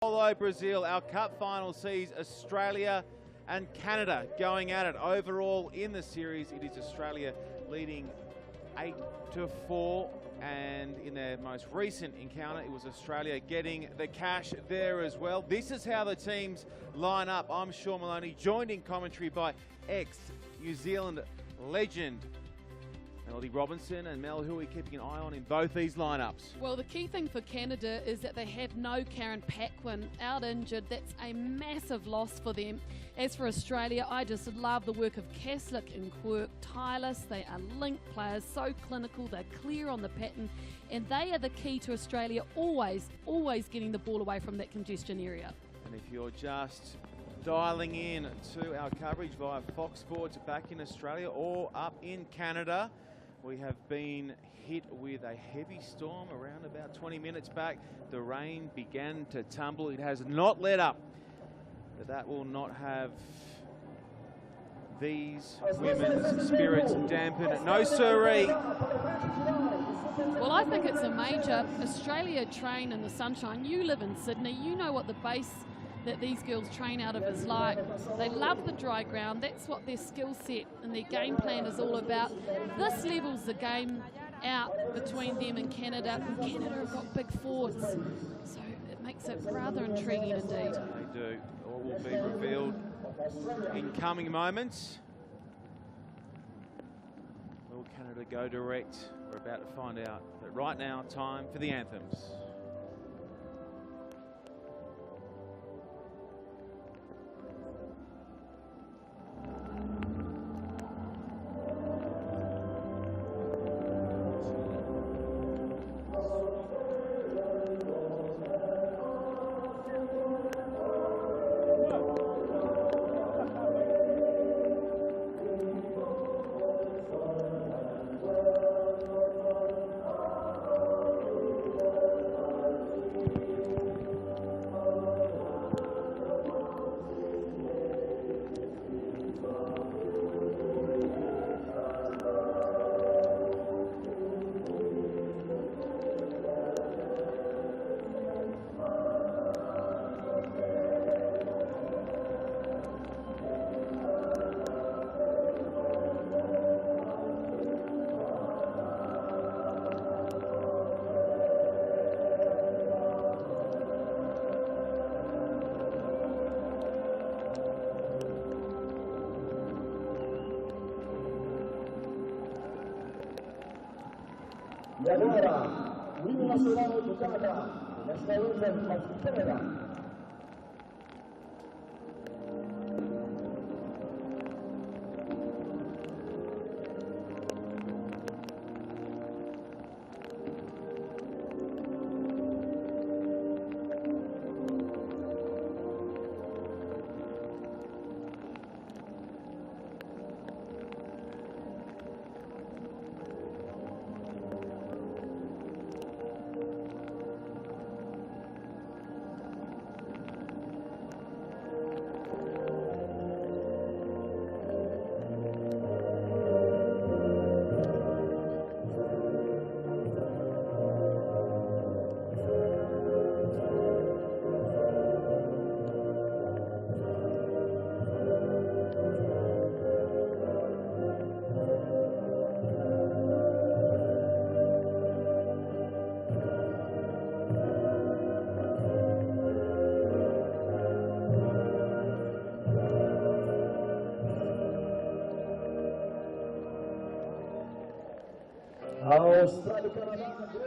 Aus Brazil, our cup final sees Australia and Canada going at it. Overall in the series, it is Australia leading 8-4, and in their most recent encounter, it was Australia getting the cash there as well. This is how the teams line up. I'm Sean Maloney, joined in commentary by ex-New Zealand legend Melody Robinson and Mel. Who are we keeping an eye on in both these lineups? Well, the key thing for Canada is that they have no Karen Paquin out injured. That's a massive loss for them. As for Australia, I just love the work of Caslick and Quirk. Tireless, they are linked players, so clinical, they're clear on the pattern, and they are the key to Australia always getting the ball away from that congestion area. And if you're just dialing in to our coverage via Fox Sports back in Australia or up in Canada, we have been hit with a heavy storm around about 20 minutes back. The rain began to tumble. It has not let up, but that will not have these women's spirits dampened. No siree. Well, I think it's a major. Australia train in the sunshine. You live in Sydney. You know what the base that these girls train out of is like. They love the dry ground. That's what their skill set and their game plan is all about. This levels the game out between them and Canada. And Canada have got big forwards, so it makes it rather intriguing indeed. They do. All will be revealed in coming moments. Will Canada go direct? We're about to find out. But right now, time for the anthems. E agora, l'Inno Nazionale di Canada, National Anthem of Canada.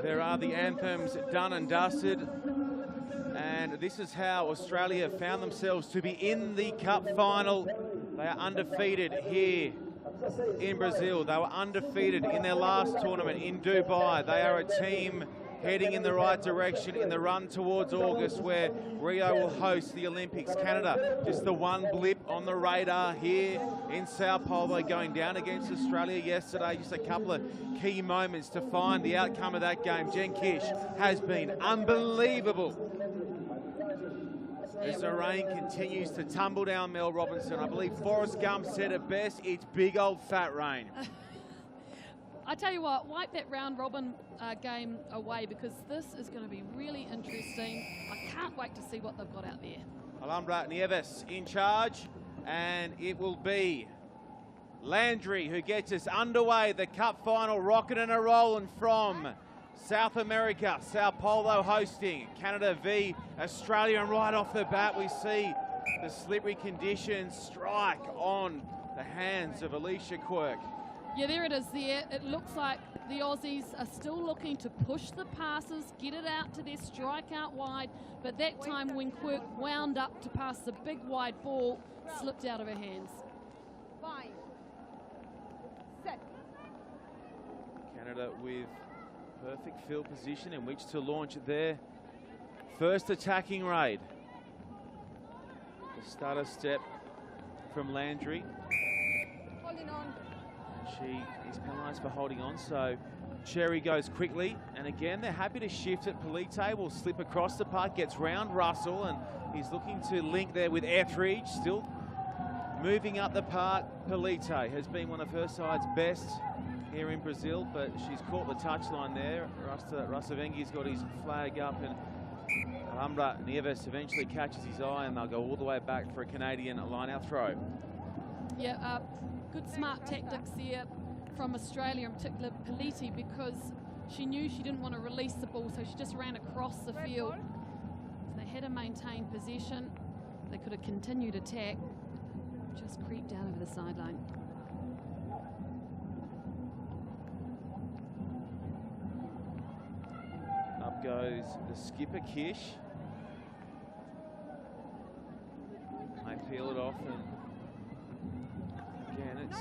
There are the anthems done and dusted, and this is how Australia found themselves to be in the cup final. They are undefeated here in Brazil. They were undefeated in their last tournament in Dubai. They are a team heading in the right direction in the run towards August, where Rio will host the Olympics. Canada, just the one blip on the radar here in Sao Paulo, going down against Australia yesterday. Just a couple of key moments to find the outcome of that game. Jen Kish has been unbelievable as the rain continues to tumble down. Mel Robinson, I believe Forrest Gump said it best, it's big old fat rain. I tell you what, wipe that round robin game away, because this is going to be really interesting. I can't wait to see what they've got out there. Alhambra Nieves in charge, and it will be Landry who gets us underway. The Cup final rocking and a-rolling from South America, Sao Paulo hosting Canada v Australia, and right off the bat we see the slippery conditions strike on the hands of Alicia Quirk. Yeah, there it is there. It looks like the Aussies are still looking to push the passes, get it out to their strike out wide, but that time when Quirk wound up to pass the big wide ball, slipped out of her hands. 5, 7. Canada with perfect field position in which to launch their first attacking raid. The stutter step from Landry. Holding on. She is penalised for holding on, so Cherry goes quickly, and again they're happy to shift it. Polite will slip across the park, gets round Russell, and he's looking to link there with Etheridge. Still moving up the park. Polite has been one of her side's best here in Brazil, but she's caught the touchline there. Rasavengi's got his flag up, and Alhambra Nieves eventually catches his eye, and they'll go all the way back for a Canadian line-out throw. Yeah, good smart tactics there from Australia, in particular Polite, because she knew she didn't want to release the ball, so she just ran across the field. So they had to maintain possession. They could have continued attack, just creeped out over the sideline. Up goes the skipper, Kish. They peel it off, and again it's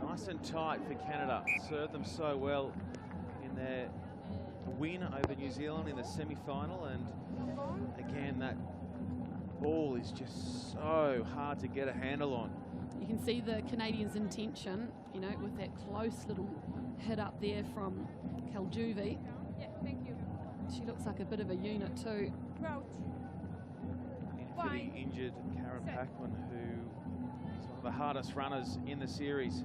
nice and tight for Canada. Served them so well in their win over New Zealand in the semi-final, and again that ball is just so hard to get a handle on. You can see the Canadians' intention, you know, with that close little hit up there from Kaljuvi. Yeah, thank you. She looks like a bit of a unit too. Crouch. In for the injured Karen Paquin, who is one of the hardest runners in the series.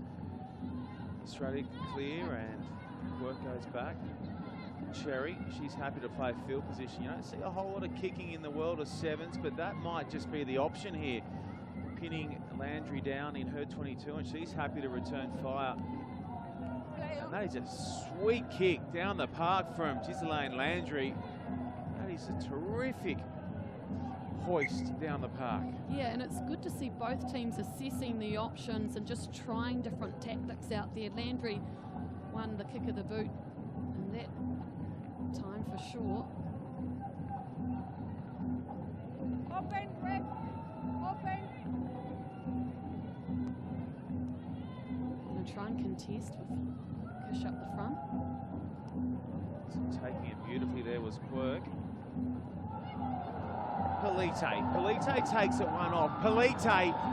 Australia clear, and work goes back. Cherry, she's happy to play field position. You don't see a whole lot of kicking in the world of sevens, but that might just be the option here. Pinning Landry down in her 22, and she's happy to return fire. And that is a sweet kick down the park from Ghislaine Landry. That is a terrific hoist down the park. Yeah, and it's good to see both teams assessing the options and just trying different tactics out there. Landry won the kick of the boot, and that time for sure. Open, red. Open. Going to try and contest with Kish up the front. So taking it beautifully there was Quirk. Polite takes it one off. Polite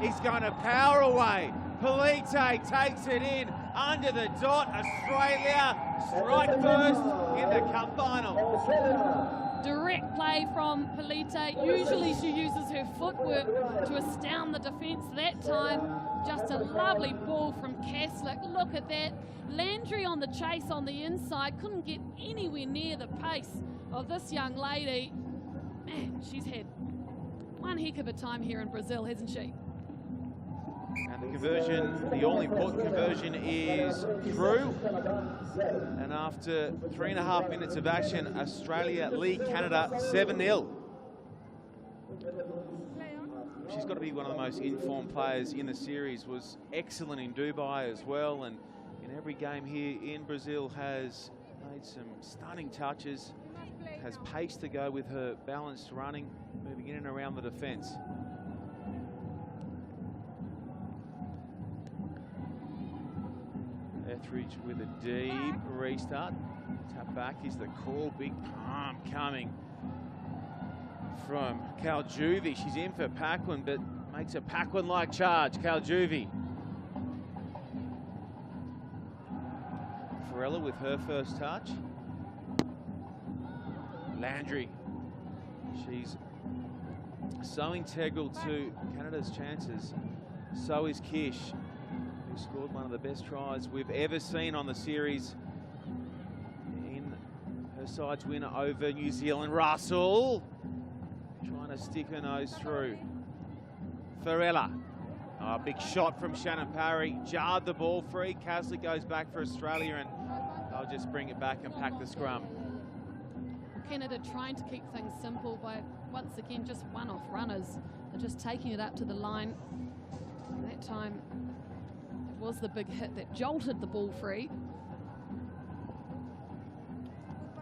is going to power away. Polite takes it in under the dot. Australia strike first in the cup final. Direct play from Polite. Usually she uses her footwork to astound the defence. That time, just a lovely ball from Kaslik. Look at that. Landry on the chase on the inside. Couldn't get anywhere near the pace of this young lady. Man, she's had one heck of a time here in Brazil, hasn't she? And the conversion, the all-important conversion, is through. And after 3.5 minutes of action, Australia lead Canada 7-0. She's got to be one of the most informed players in the series. Was excellent in Dubai as well, and in every game here in Brazil has made some stunning touches. Has pace to go with her balanced running, moving in and around the defence. Etheridge with a deep restart. Tap back is the call. Big palm coming from Kaljuvi. She's in for Paquin, but makes a Paquin-like charge. Kaljuvi. Farella with her first touch. Landry. She's so integral to Canada's chances. So is Kish, who scored one of the best tries we've ever seen on the series in her side's win over New Zealand. Russell trying to stick her nose through. Farella. Oh, big shot from Shannon Parry. Jarred the ball free. Caslick goes back for Australia, and they'll just bring it back and pack the scrum. Canada trying to keep things simple by, once again, just one-off runners. They're just taking it up to the line. And that time, it was the big hit that jolted the ball free.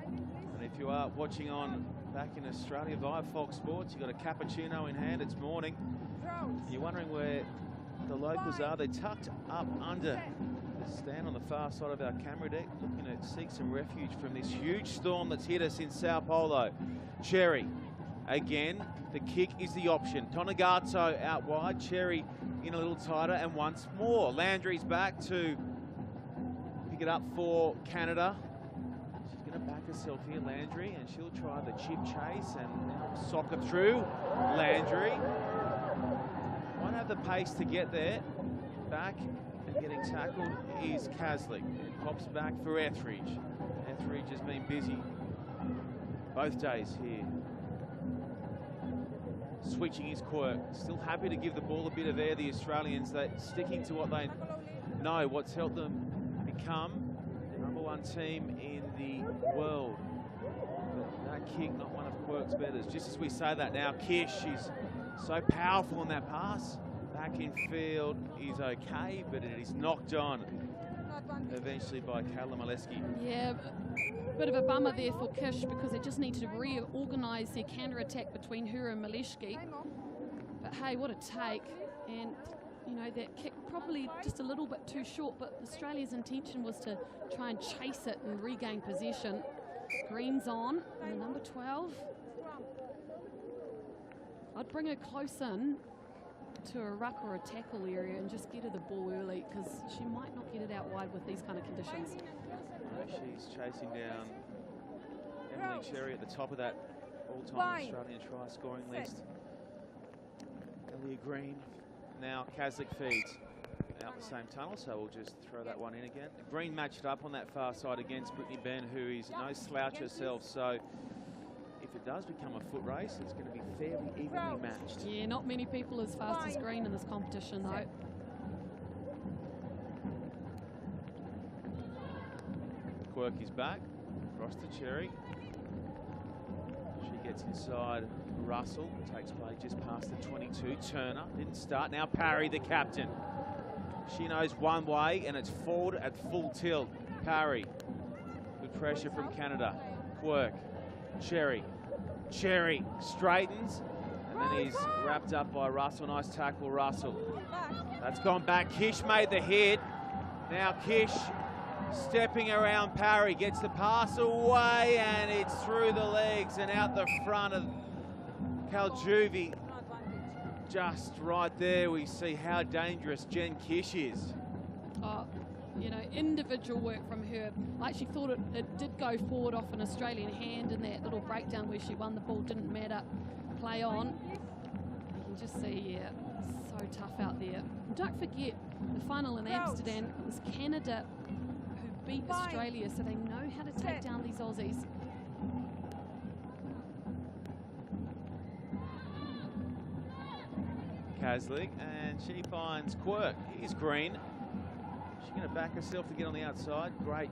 And if you are watching on back in Australia via Fox Sports, you've got a cappuccino in hand. It's morning. You're wondering where the locals are. They're tucked up under the stand on the far side of our camera deck, looking to seek some refuge from this huge storm that's hit us in Sao Paulo. Cherry, again, the kick is the option. Tonagato out wide, Cherry in a little tighter, and once more. Landry's back to pick it up for Canada. She's going to back herself here, Landry, and she'll try the chip chase and now sock it through. Landry won't have the pace to get there. Back and getting tackled is Caslick. It pops back for Etheridge. Etheridge has been busy both days here. Switching his quirk. Still happy to give the ball a bit of air, the Australians. They're sticking to what they know, what's helped them become the #1 team in the world. But that kick, not one of Quirk's betters. Just as we say that now, Kish, she's so powerful in that pass. Back in field is okay, but it is knocked on eventually by Kayla Molesky. Yeah, bit of a bummer there for Kish, because they just need to reorganise their counter-attack between her and Molesky. But hey, what a take. And, you know, that kick probably just a little bit too short, but Australia's intention was to try and chase it and regain possession. Green's on, and the number 12. I'd bring her close in to a ruck or a tackle area and just get her the ball early, because she might not get it out wide with these kind of conditions. She's chasing down Emily Cherry at the top of that all-time Australian try scoring list. Ellia Green. Now Caslick feeds out the same tunnel, so we'll just throw that one in again. Green matched up on that far side against Brittany Ben, who is no slouch herself, so if it does become a foot race, it's going to be fairly evenly matched. Yeah, not many people as fast as Green in this competition, though. Quirk is back, across to Cherry. She gets inside Russell, takes play just past the 22. Turner didn't start, now Parry, the captain. She knows one way, and it's forward at full tilt. Parry, good pressure from Canada. Quirk, Cherry. Cherry straightens, and then he's wrapped up by Russell. Nice tackle, Russell. That's gone back. Kish made the hit. Now Kish stepping around Parry, gets the pass away, and it's through the legs and out the front of Kaljuvi. Just right there, we see how dangerous Jen Kish is. Oh, you know, individual work from her. I actually thought it did go forward off an Australian hand in that little breakdown where she won the ball, didn't matter. Play on. You can just see, yeah, so tough out there. And don't forget, the final in Amsterdam was Canada who beat Australia, so they know how to take down these Aussies. Caslick, and she finds Quirk. Here's Green. She's going to back herself to get on the outside. Great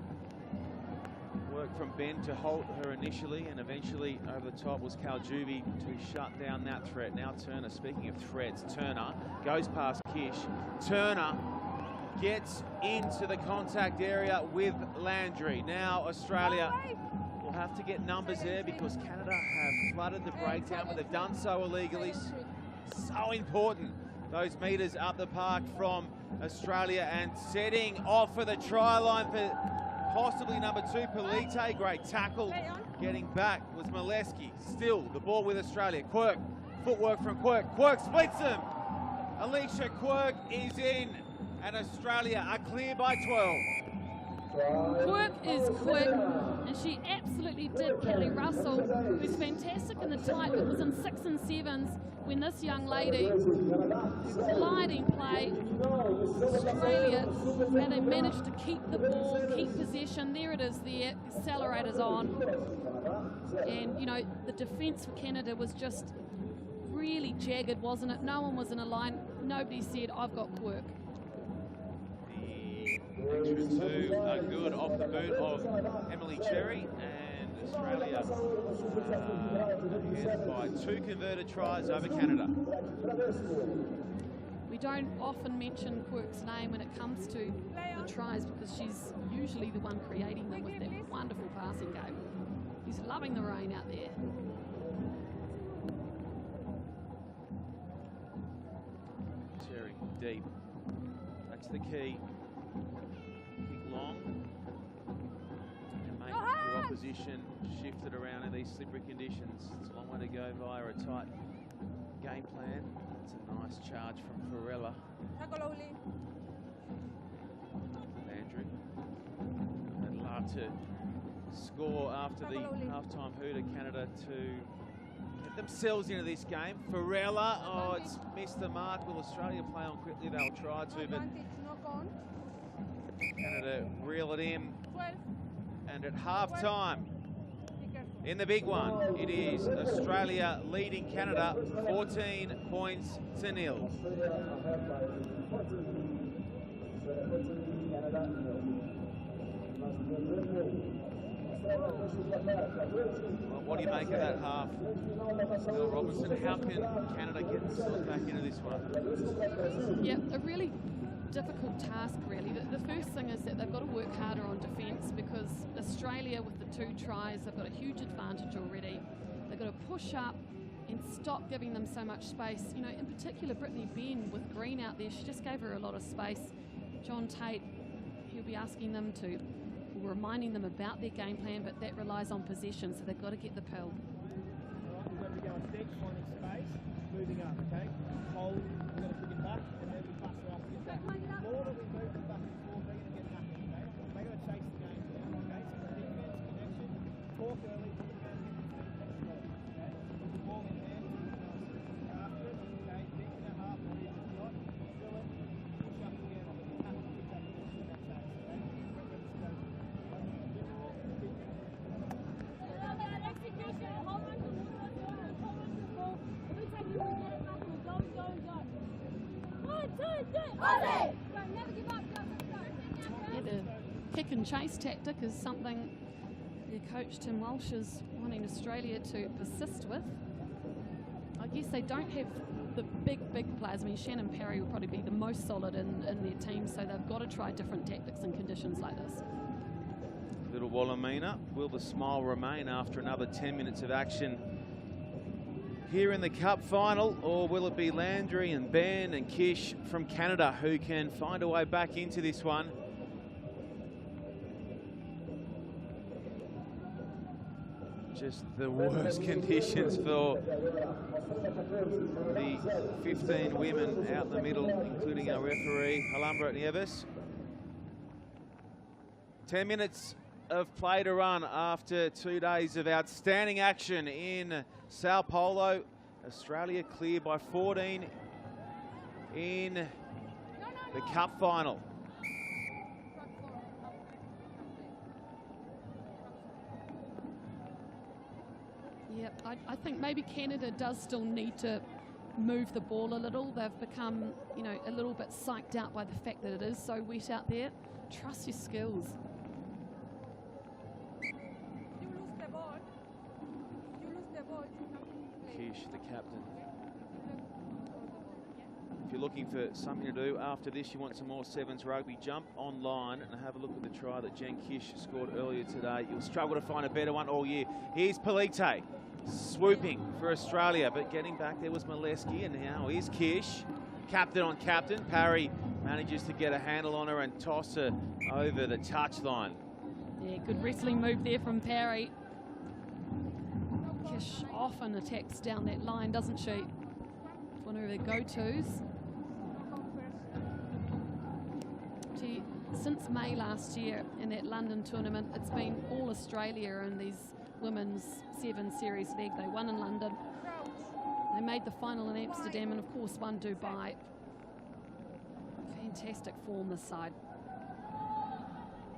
work from Ben to halt her initially, and eventually over the top was Kaljuvi to shut down that threat. Now Turner, speaking of threats, Turner goes past Kish. Turner gets into the contact area with Landry. Now Australia will have to get numbers there, because Canada have flooded the breakdown, but they've done so illegally. So important, those meters up the park from Australia, and setting off for the try line for possibly number 2, Polite. Great tackle. Getting back was Molesky. Still the ball with Australia. Quirk, footwork from Quirk. Quirk splits them. Alicia Quirk is in, and Australia are clear by 12. Quirk is quick, and she absolutely did Kelly Russell, who's fantastic in the tight, but was in 6 and 7s when this young lady, gliding play, Australia, and they managed to keep the ball, keep possession. There it is there, accelerators on. And, you know, the defence for Canada was just really jagged, wasn't it? No one was in a line. Nobody said, I've got Quirk. The extra two are good off the boot of Emily Cherry, and Australia ahead by 2 converted tries over Canada. We don't often mention Quirk's name when it comes to the tries because she's usually the one creating them with that wonderful passing game. He's loving the rain out there. Cherry deep. That's the key. Kick long. And make your opposition shift it around in these slippery conditions. It's a long way to go via a tight game plan. It's a nice charge from Farella. Landry. They'd love to score after the halftime hooter, Canada, to get themselves into this game. Farella, oh, it's missed the mark. Will Australia play on quickly? They'll try to, but Canada reel it in. And at halftime, in the big one, it is Australia leading Canada 14 points to 0. Well, what do you make of that half, Bill Robinson? How can Canada get themselves back into this one? Yeah, a really difficult task, really. The first thing is that they've got to work harder on defence because Australia, with the 2 tries, they've got a huge advantage already. They've got to push up and stop giving them so much space. You know, in particular, Brittany Benn with Green out there, she just gave her a lot of space. John Tate, he'll be asking them to, or reminding them about their game plan, but that relies on possession, so they've got to get the pill. We're going to go on deck, finding space, moving up, okay? Hold, we're going to pick it back, and then we pass it off to get back. The more that we move it back and forth, they're going to get nothing, okay? They're going to chase the game down, okay? So the defense, connection, talk early, put the man in the feet, let's go, okay? Put the ball in hand, after it, okay? Deep in the half, or even shot, fill it, push up again, you have to pick that position that chase, okay? Let's go. Yeah, the kick and chase tactic is something their coach Tim Walsh is wanting Australia to persist with. I guess they don't have the big players. I mean, Shannon Parry will probably be the most solid in their team, so they've got to try different tactics in conditions like this. Little Wallamina, will the smile remain after another 10 minutes of action here in the Cup final, or will it be Landry and Ben and Kish from Canada who can find a way back into this one? Just the worst conditions for the 15 women out in the middle, including our referee, Alhambra Nieves. 10 minutes of play to run after 2 days of outstanding action in Sao Paulo. Australia clear by 14 in the Cup final. Yep, I think maybe Canada does still need to move the ball a little. They've become, you know, a little bit psyched out by the fact that it is so wet out there. Trust your skills. Kish, the captain. If you're looking for something to do after this, you want some more sevens rugby, jump online and have a look at the try that Jen Kish scored earlier today. You'll struggle to find a better one all year. Here's Polite swooping for Australia, but getting back there was Molesky, and now here's Kish. Captain on captain. Parry manages to get a handle on her and toss her over the touchline. Yeah, good wrestling move there from Parry. Kish often attacks down that line, doesn't she? It's one of her go-tos. She since May last year in that London tournament, it's been all Australia in these women's 7 series leg. They won in London. They made the final in Amsterdam and of course won Dubai. Fantastic form this side.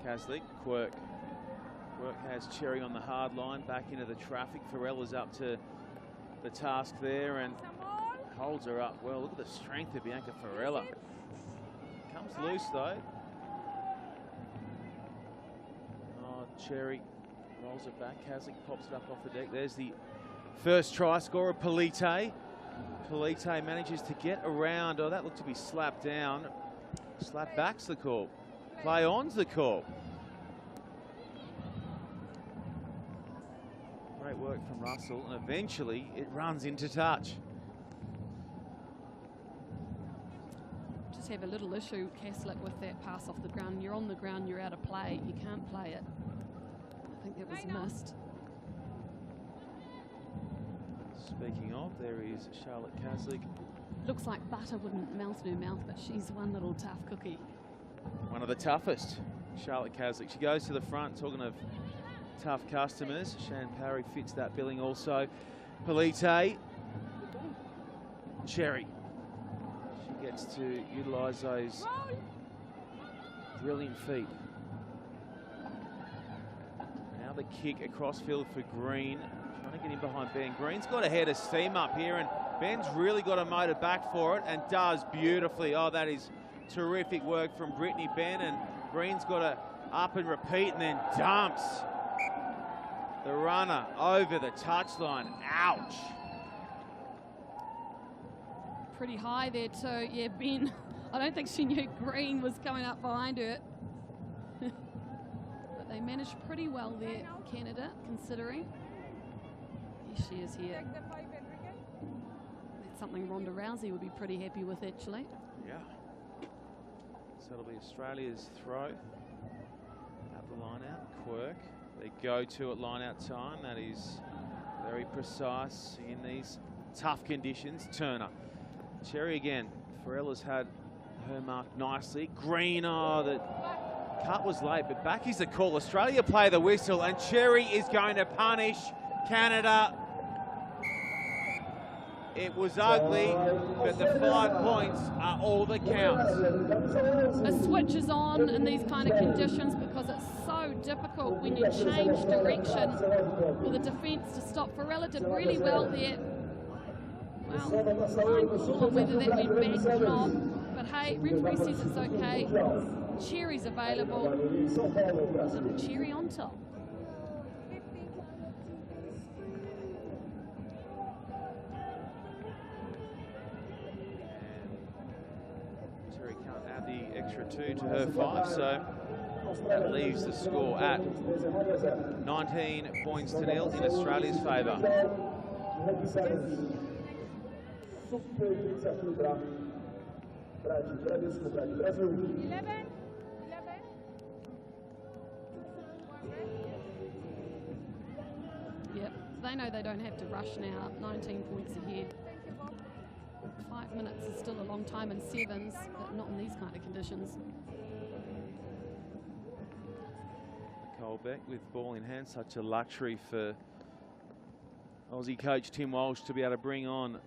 Caslick, Quirk. Quirk has Cherry on the hard line, back into the traffic. Farella's up to the task there and holds her up well. Look at the strength of Bianca Farella. Comes loose though. Oh, Cherry rolls it back. Caslick pops it up off the deck. There's the first try scorer, Polite. Polite manages to get around. Oh, that looked to be slapped down. Slap back's the call. Play on's the call. Great work from Russell, and eventually it runs into touch. Just have a little issue, Caslick, with that pass off the ground. You're on the ground, you're out of play. You can't play it. I think that was missed. Speaking of, there is Charlotte Caslick. Looks like butter wouldn't melt in her mouth, but she's one little tough cookie. One of the toughest, Charlotte Caslick. She goes to the front, talking of tough customers. Shan Parry fits that billing also. Polite. Cherry. She gets to utilise those brilliant feet. Now the kick across field for Green. Trying to get in behind Ben. Green's got a head of steam up here, and Ben's really got a motor back for it and does beautifully. Oh, that is terrific work from Brittany Ben, and Green's got to up and repeat and then dumps the runner over the touchline. Ouch. Pretty high there too. Yeah, Ben, I don't think she knew Green was coming up behind her. But they managed pretty well there, Canada, considering. Here she is here. That's something Ronda Rousey would be pretty happy with, actually. Yeah. So it'll be Australia's throw. At the line out, Quirk. They go to at line out time. That is very precise in these tough conditions. Turner. Cherry again. Farella's had her mark nicely. Green, oh, the cut was late, but back is the call. Australia play the whistle, and Cherry is going to punish Canada. It was ugly, but the 5 points are all that counts. A switch is on in these kind of conditions because it's so difficult when you change direction for the defence to stop. Farella did really well there. Well, fine call on whether that went back or not. But hey, referee says it's okay. Cherry's available. And Cherry on top. Extra 2 to her 5, so that leaves the score at 19 points to nil in Australia's favour. 11. Yep, they know they don't have to rush now. 19 points ahead. 5 minutes is still a long time in sevens, but not in these kind of conditions. Nicole Beck with ball in hand, such a luxury for Aussie coach Tim Walsh to be able to bring on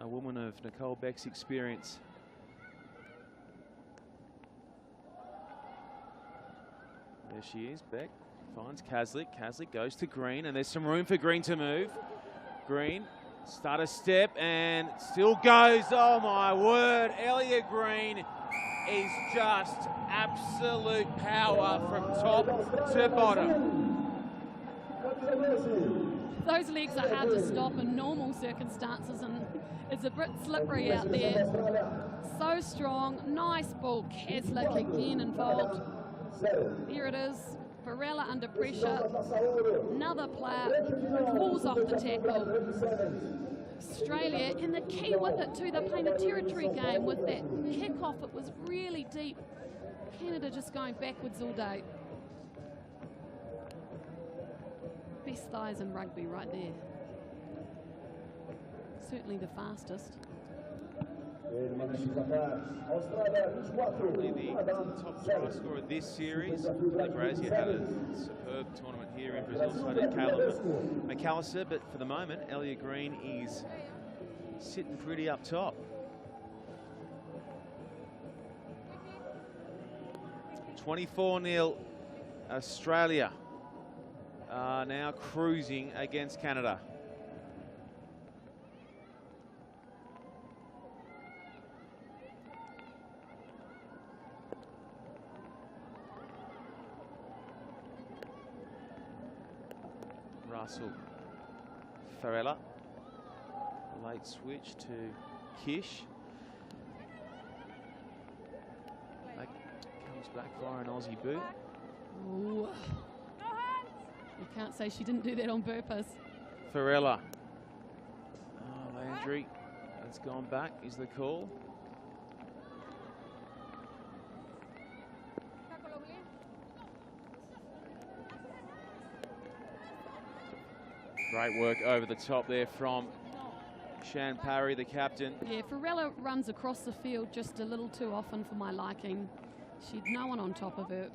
a woman of Nicole Beck's experience. There she is, Beck finds Caslick. Caslick goes to Green, and there's some room for Green to move. Green, start a step, and still goes. Oh my word, Elliot Green is just absolute power from top to bottom. Those legs are hard to stop in normal circumstances, and it's a bit slippery out there. So strong, nice ball. Caslick again involved. There it is. Farella under pressure. Another player falls off the tackle. Australia, and the key with it too, they're playing a territory game with that kick-off. It was really deep. Canada just going backwards all day. Best thighs in rugby right there. Certainly the fastest. Currently the top try scorer this series. Brazil had a superb tournament here in Brazil, so did Caleb McAllister, but for the moment, Elliot Green is sitting pretty up top. 24-0 Australia are now cruising against Canada. Russell Farella, late switch to Kish. That comes back via an Aussie boot. Ooh. You can't say she didn't do that on purpose. Farella. Oh, Landry has gone back, is the call. Great work over the top there from Shan Parry, the captain. Yeah, Farella runs across the field just a little too often for my liking. She'd no one on top of her.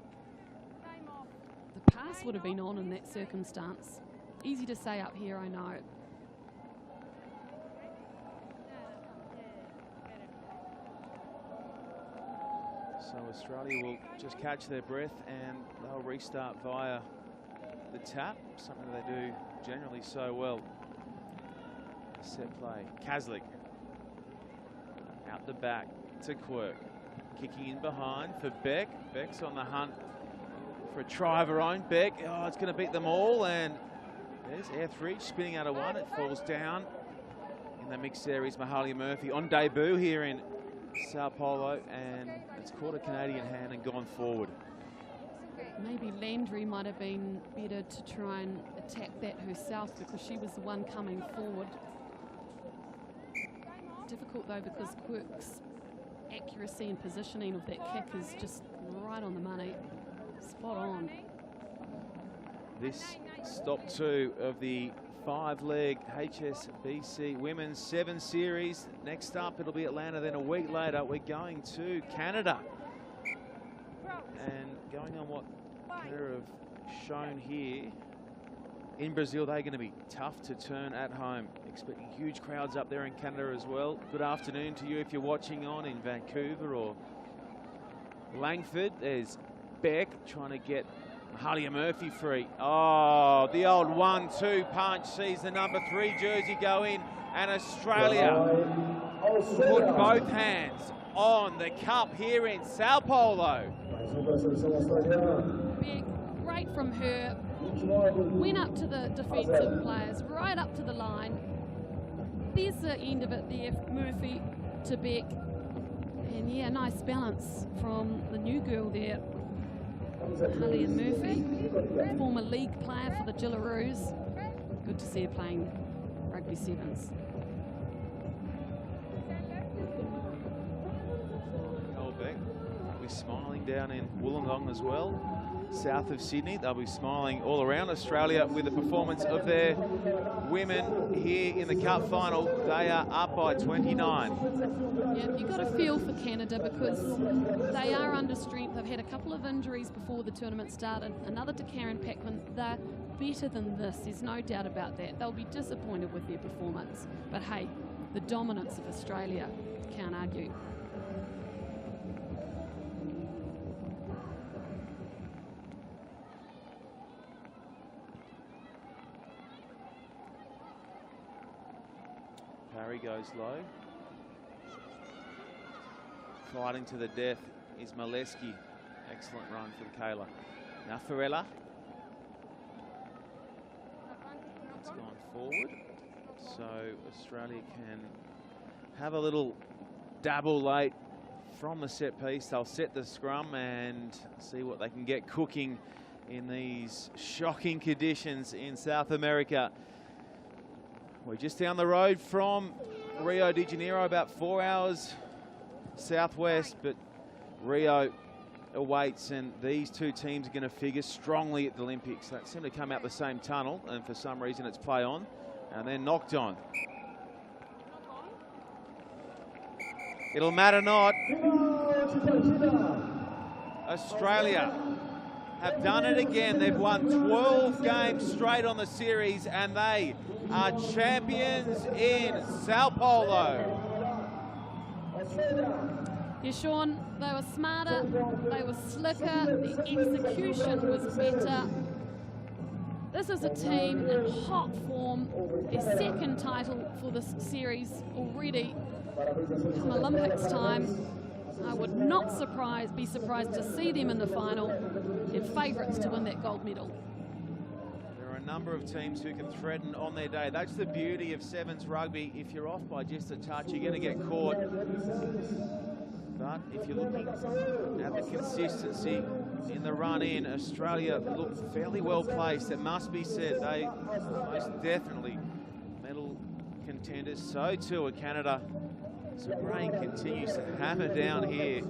The pass would have been on in that circumstance. Easy to say up here, I know. So Australia will just catch their breath and they'll restart via the tap, something they do generally so well. Set play. Kaslik out the back to Quirk. Kicking in behind for Beck. Beck's on the hunt for a try of her own. Beck, oh, it's going to beat them all, and there's Etheridge spinning out of one. It falls down. In the mixed series, Mahalia Murphy on debut here in Sao Paulo, and it's caught a Canadian hand and gone forward. Maybe Landry might have been better to try and attack that herself because she was the one coming forward. Difficult though because Quirk's accuracy and positioning of that kick is just right on the money. Spot on. This stop two of the 5-leg HSBC Women's 7 Series. Next up, it'll be Atlanta. Then a week later, we're going to Canada. And going on what Canada have shown here, in Brazil, they're going to be tough to turn at home. Expecting huge crowds up there in Canada as well. Good afternoon to you if you're watching on in Vancouver or Langford. There's Beck trying to get Mahalia Murphy free. Oh, the old 1-2 punch sees the number 3 jersey go in, and Australia put both hands on the cup here in Sao Paulo. Beck, great from her. Went up to the defensive players, right up to the line. There's the end of it there, Murphy to Beck. And yeah, nice balance from the new girl there, Mahalia Murphy, former league player for the Jillaroos. Good to see her playing rugby sevens. Beck will be smiling down in Wollongong as well, south of Sydney. They'll be smiling all around Australia with the performance of their women here in the cup final. They are up by 29. Yeah, you've got to feel for Canada because they are under strength. They've had a couple of injuries before the tournament started. Another to Karen Paquin. They're better than this. There's no doubt about that. They'll be disappointed with their performance. But hey, the dominance of Australia, can't argue. Parry goes low. Fighting to the death is Maleski. Excellent run from Kayla. Now Farella. It's gone forward. So Australia can have a little dabble late from the set piece. They'll set the scrum and see what they can get cooking in these shocking conditions in South America. We're just down the road from Rio de Janeiro, about 4 hours southwest, but Rio awaits, and these two teams are going to figure strongly at the Olympics. They seem to come out the same tunnel, and for some reason it's play on, and then knocked on. It'll matter not. Australia have done it again. They've won 12 games straight on the series, and they are champions in Sao Paulo. Yeah, Sean, they were smarter, they were slicker, the execution was better. This is a team in hot form, their second title for this series already. Come Olympics time, I would not be surprised to see them in the final. They're favourites to win that gold medal. There are a number of teams who can threaten on their day. That's the beauty of sevens rugby. If you're off by just a touch, you're going to get caught. But if you're looking at the consistency in the run-in, Australia look fairly well placed. It must be said, they are most definitely medal contenders. So too are Canada. So Rain continues to hammer down here.